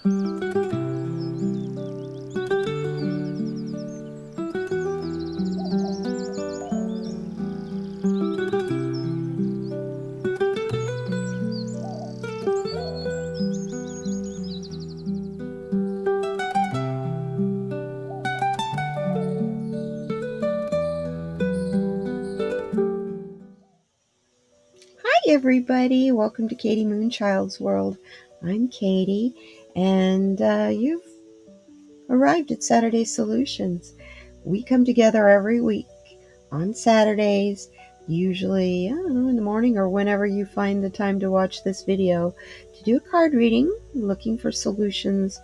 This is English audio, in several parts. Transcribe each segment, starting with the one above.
Hi everybody, welcome to kdmoonchild's world. I'm Katie, and you've arrived at Saturday Solutions. We come together every week on Saturdays, usually, I don't know, in the morning or whenever you find the time to watch this video, to do a card reading, looking for solutions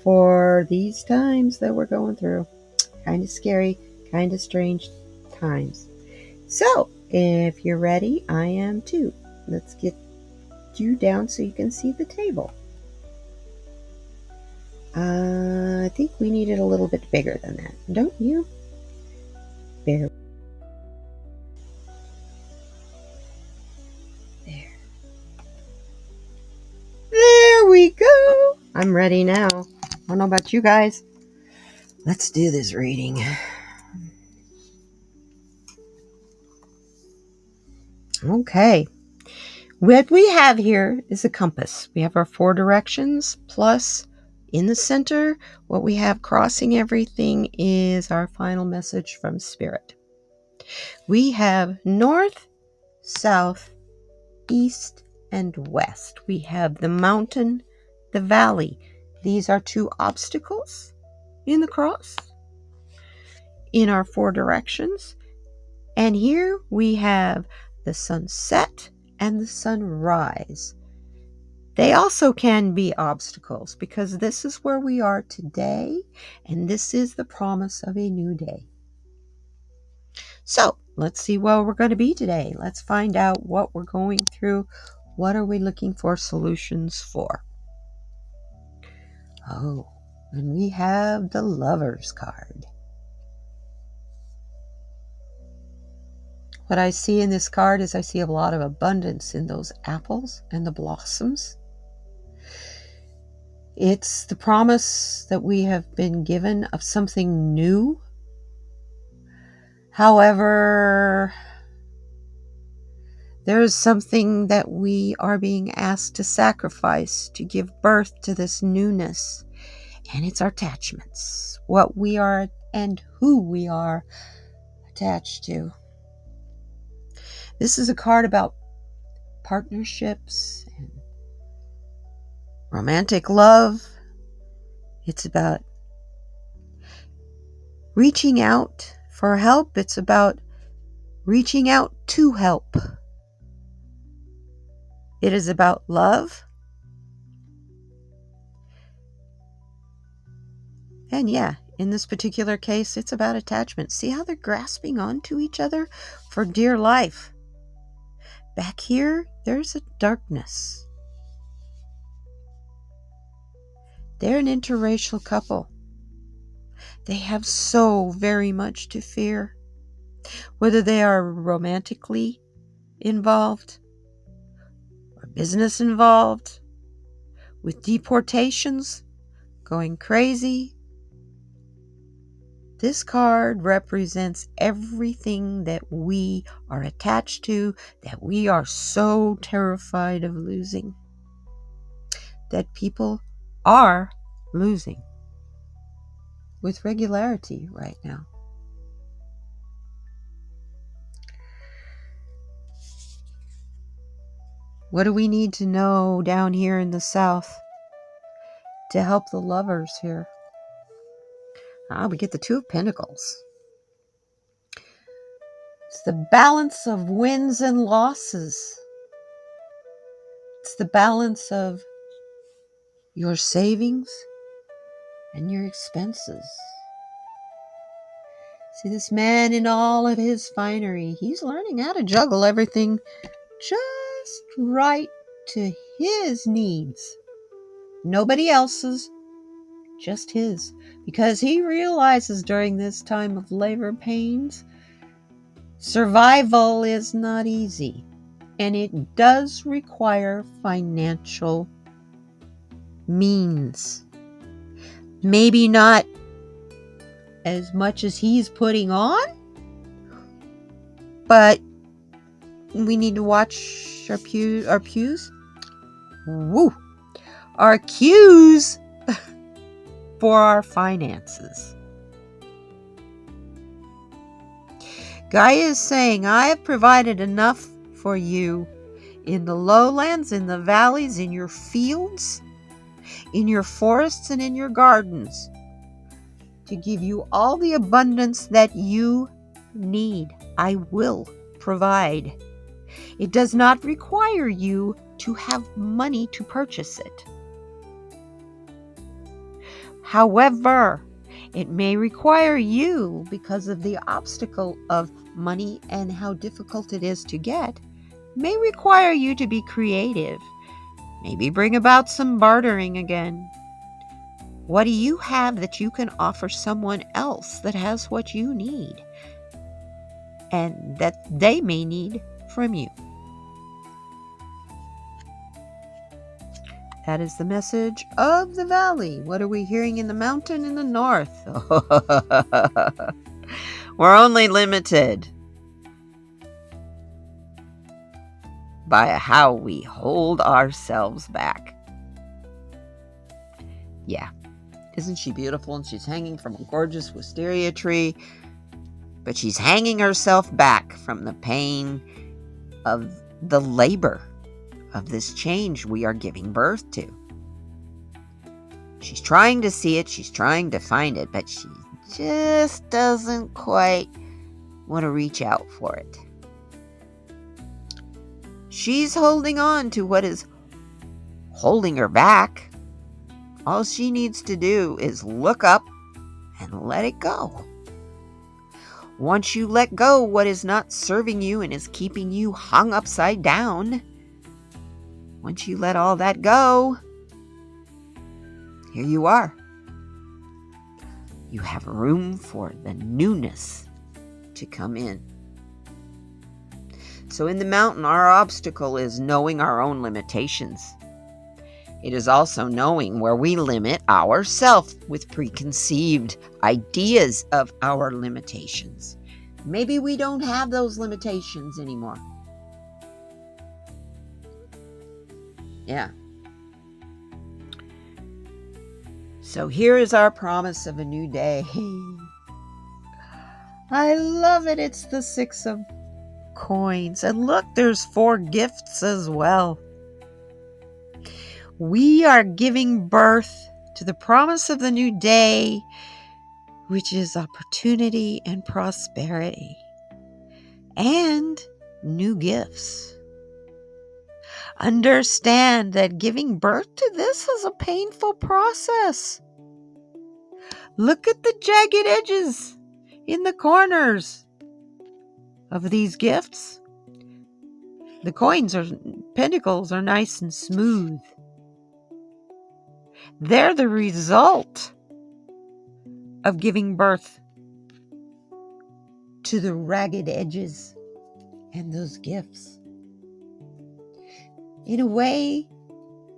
for these times that we're going through. Kind of scary, kind of strange times. So, if you're ready, I am too. Let's get you down so you can see the table. I think we need it a little bit bigger than that, don't you? There. There we go. I'm ready now. I don't know about you guys. Let's do this reading. Okay. What we have here is a compass. We have our 4 directions, plus in the center, what we have crossing everything is our final message from Spirit. We have north, south, east, and west. We have the mountain, the valley. These are 2 obstacles in the cross in our 4 directions. And here we have the sunset and the sunrise. They also can be obstacles because this is where we are today, and this is the promise of a new day. So let's see where we're going to be today. Let's find out what we're going through. What are we looking for solutions for? Oh, and we have the Lovers card. What I see in this card is I see a lot of abundance in those apples and the blossoms. It's the promise that we have been given of something new. However, there is something that we are being asked to sacrifice to give birth to this newness. And it's our attachments, what we are and who we are attached to. This is a card about partnerships and romantic love. It's about reaching out for help. It's about reaching out to help. It is about love. And yeah, in this particular case, it's about attachment. See how they're grasping onto each other for dear life. Back here, there's a darkness. They're an interracial couple. They have so very much to fear. Whether they are romantically involved or business involved, with deportations, going crazy. This card represents everything that we are attached to, that we are so terrified of losing, that people are losing with regularity right now. What do we need to know down here in the South to help the lovers here? We get the 2 of Pentacles. It's the balance of wins and losses. It's the balance of your savings and your expenses. See, this man in all of his finery, he's learning how to juggle everything just right to his needs. Nobody else's, just his. Because he realizes during this time of labor pains, survival is not easy. And it does require financial means. Maybe not as much as he's putting on, but we need to watch our cues. Woo! Our cues for our finances. Gaia is saying, I have provided enough for you in the lowlands, in the valleys, in your fields, in your forests, and in your gardens to give you all the abundance that you need. I will provide. It does not require you to have money to purchase it. However, it may require you, because of the obstacle of money and how difficult it is to get, may require you to be creative. Maybe bring about some bartering again. What do you have that you can offer someone else that has what you need and that they may need from you? That is the message of the valley. What are we hearing in the mountain in the north? We're only limited by how we hold ourselves back. Yeah. Isn't she beautiful? And she's hanging from a gorgeous wisteria tree, but she's hanging herself back from the pain of the labor of this change we are giving birth to. She's trying to see it, she's trying to find it, but she just doesn't quite want to reach out for it. She's holding on to what is holding her back. All she needs to do is look up and let it go. Once you let go what is not serving you and is keeping you hung upside down, once you let all that go, here you are. You have room for the newness to come in. So in the mountain, our obstacle is knowing our own limitations. It is also knowing where we limit ourselves with preconceived ideas of our limitations. Maybe we don't have those limitations anymore. Yeah. So here is our promise of a new day. I love it. It's the 6 of coins. And look, there's 4 gifts as well. We are giving birth to the promise of the new day, which is opportunity and prosperity and new gifts. Understand that giving birth to this is a painful process. Look at the jagged edges in the corners of these gifts. The pentacles are nice and smooth. They're the result of giving birth to the ragged edges and those gifts. In a way,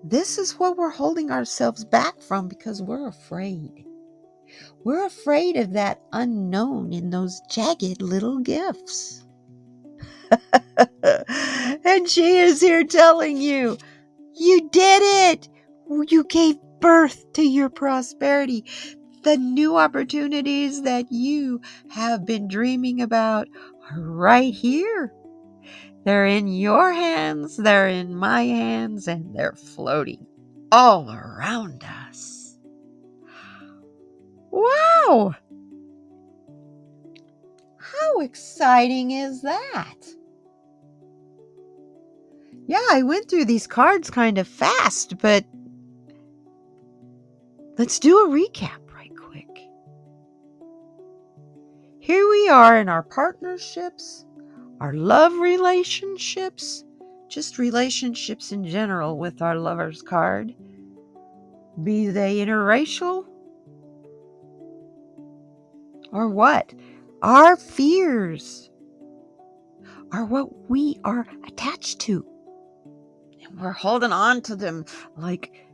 this is what we're holding ourselves back from because we're afraid. We're afraid of that unknown in those jagged little gifts. And she is here telling you, you did it. You gave birth to your prosperity. The new opportunities that you have been dreaming about are right here. They're in your hands, they're in my hands, and they're floating all around us. Wow! How exciting is that? Yeah, I went through these cards kind of fast, but let's do a recap right quick. Here we are in our partnerships, our love relationships, just relationships in general with our lovers card, be they interracial or what? Our fears are what we are attached to. And we're holding on to them like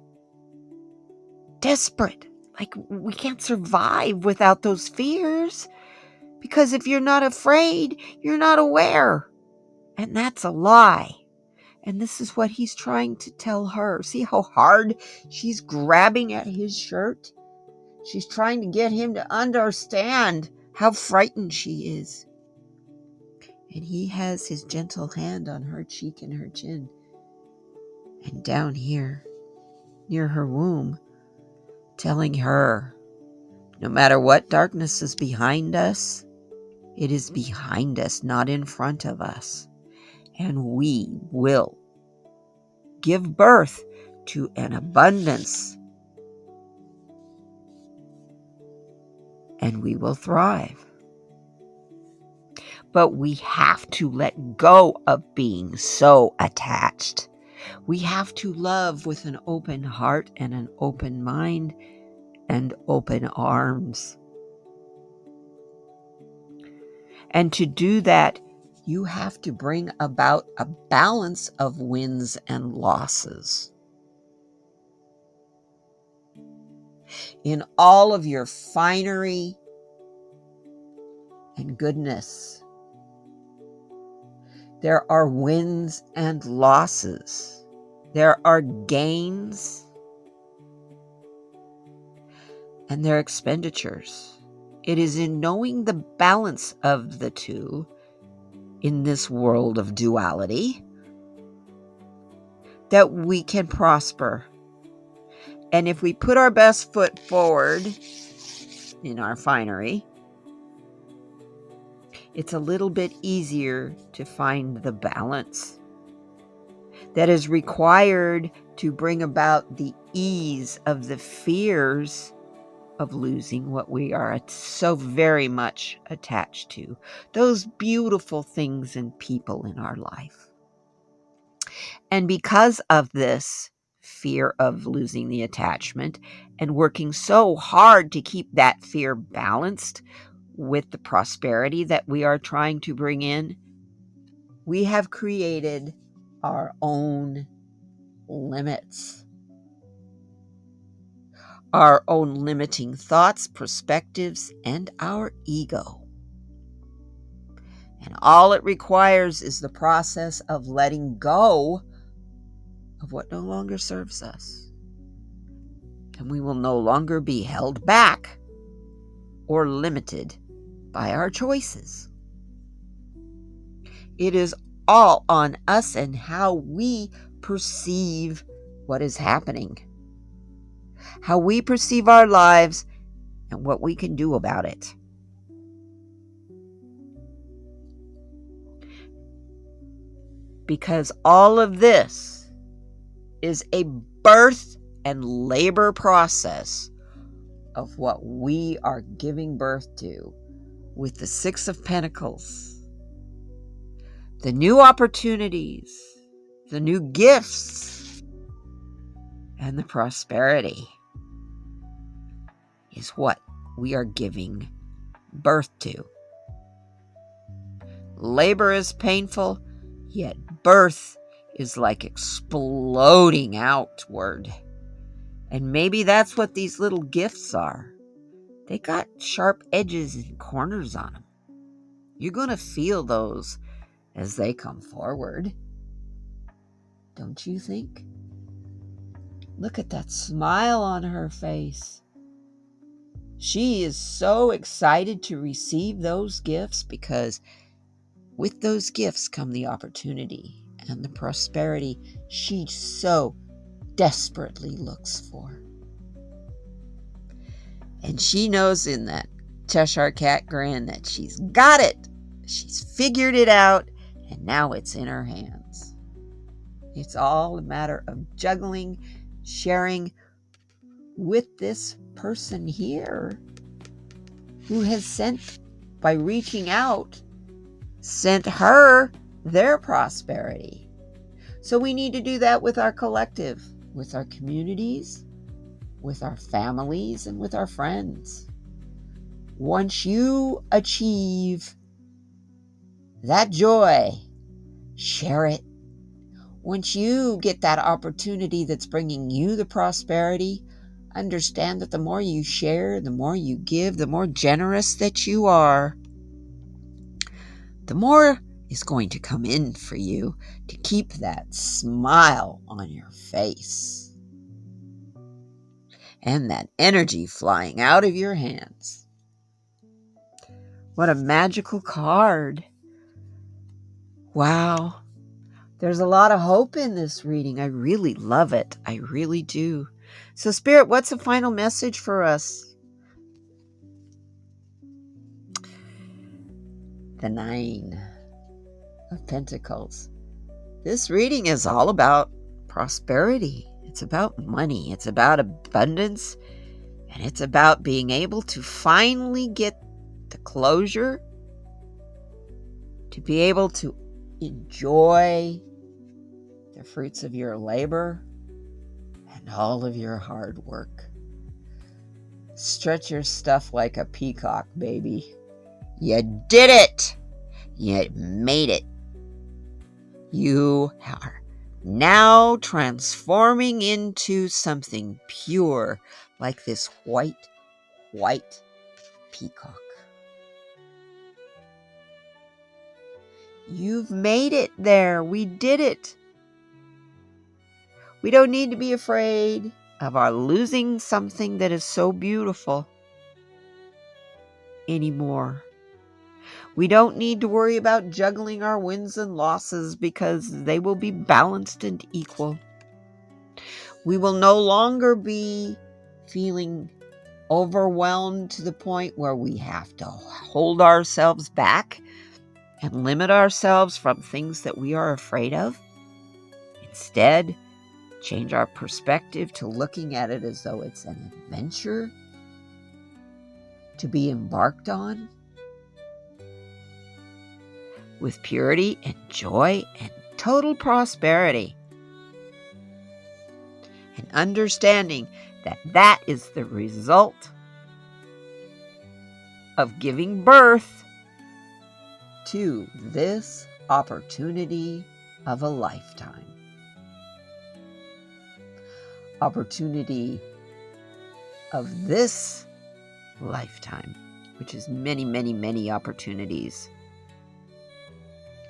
desperate. Like we can't survive without those fears. Because if you're not afraid, you're not aware. And that's a lie. And this is what he's trying to tell her. See how hard she's grabbing at his shirt? She's trying to get him to understand how frightened she is. And he has his gentle hand on her cheek and her chin. And down here, near her womb, telling her, no matter what darkness is behind us, it is behind us, not in front of us. And we will give birth to an abundance. And we will thrive. But we have to let go of being so attached. We have to love with an open heart and an open mind and open arms. And to do that, you have to bring about a balance of wins and losses. In all of your finery and goodness, there are wins and losses. There are gains and there are expenditures. It is in knowing the balance of the two in this world of duality that we can prosper. And if we put our best foot forward in our finery, it's a little bit easier to find the balance that is required to bring about the ease of the fears of losing what we are so very much attached to, those beautiful things and people in our life. And because of this fear of losing the attachment and working so hard to keep that fear balanced with the prosperity that we are trying to bring in, we have created our own limits, our own limiting thoughts, perspectives, and our ego. And all it requires is the process of letting go of what no longer serves us. And we will no longer be held back or limited by our choices. It is all on us and how we perceive what is happening, how we perceive our lives, and what we can do about it. Because all of this is a birth and labor process of what we are giving birth to with the Six of Pentacles. The new opportunities, the new gifts, and the prosperity is what we are giving birth to. Labor is painful, yet birth is like exploding outward. And maybe that's what these little gifts are. They got sharp edges and corners on them. You're going to feel those as they come forward. Don't you think? Look at that smile on her face. She is so excited to receive those gifts because with those gifts come the opportunity and the prosperity she so desperately looks for. And she knows in that Cheshire Cat grin that she's got it. She's figured it out, and now it's in her hands. It's all a matter of juggling, sharing with this person here who has sent, by reaching out, sent her their prosperity. So we need to do that with our collective, with our communities, with our families, and with our friends. Once you achieve that joy, share it. Once you get that opportunity that's bringing you the prosperity, Understand that the more you share, the more you give, the more generous that you are, the more is going to come in for you to keep that smile on your face and that energy flying out of your hands. What a magical card. Wow. There's a lot of hope in this reading. I really love it. I really do. So, Spirit, what's the final message for us? The 9 of Pentacles. This reading is all about prosperity. It's about money. It's about abundance. And it's about being able to finally get the closure, to be able to enjoy the fruits of your labor and all of your hard work. Stretch your stuff like a peacock, baby. You did it! You made it. You are now transforming into something pure, like this white peacock. You've made it there. We did it. We don't need to be afraid of our losing something that is so beautiful anymore. We don't need to worry about juggling our wins and losses because they will be balanced and equal. We will no longer be feeling overwhelmed to the point where we have to hold ourselves back and limit ourselves from things that we are afraid of. Instead, change our perspective to looking at it as though it's an adventure to be embarked on with purity and joy and total prosperity. And understanding that that is the result of giving birth to this opportunity of a lifetime. Opportunity of this lifetime, which is many, many, many opportunities.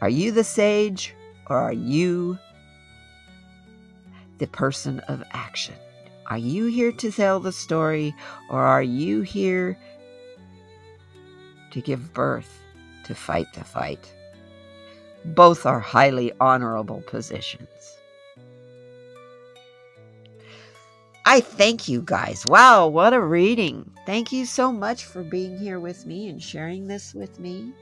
Are you the sage or are you the person of action? Are you here to tell the story or are you here to give birth, to fight the fight? Both are highly honorable positions. I thank you guys. Wow, what a reading. Thank you so much for being here with me and sharing this with me.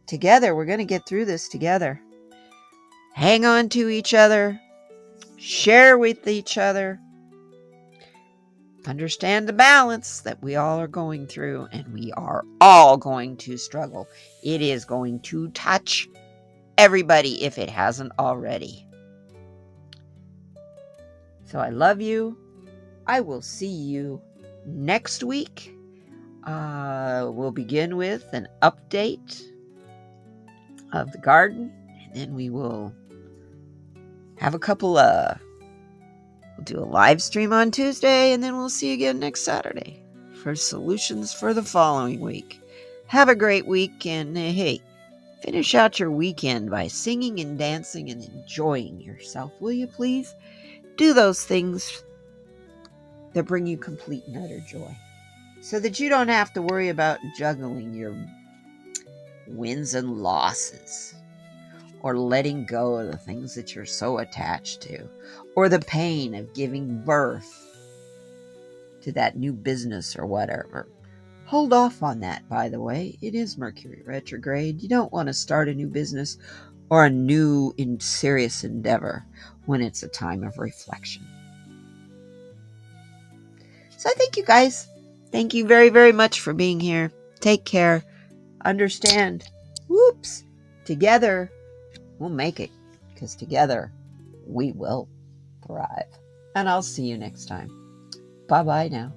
Together, we're going to get through this together. Hang on to each other. Share with each other. Understand the balance that we all are going through, and we are all going to struggle. It is going to touch everybody if it hasn't already. So I love you. I will see you next week. We'll begin with an update of the garden, and then we will have we'll do a live stream on Tuesday, and then we'll see you again next Saturday for solutions for the following week. Have a great week, and hey, finish out your weekend by singing and dancing and enjoying yourself, will you please? Do those things that bring you complete and utter joy so that you don't have to worry about juggling your wins and losses, or letting go of the things that you're so attached to, or the pain of giving birth to that new business or whatever. Hold off on that, by the way. It is Mercury retrograde. You don't want to start a new business or a new serious endeavor when it's a time of reflection. So I thank you guys. Thank you very, very much for being here. Take care. Understand. Whoops. Together, we'll make it, because together we will thrive. And I'll see you next time. Bye-bye now.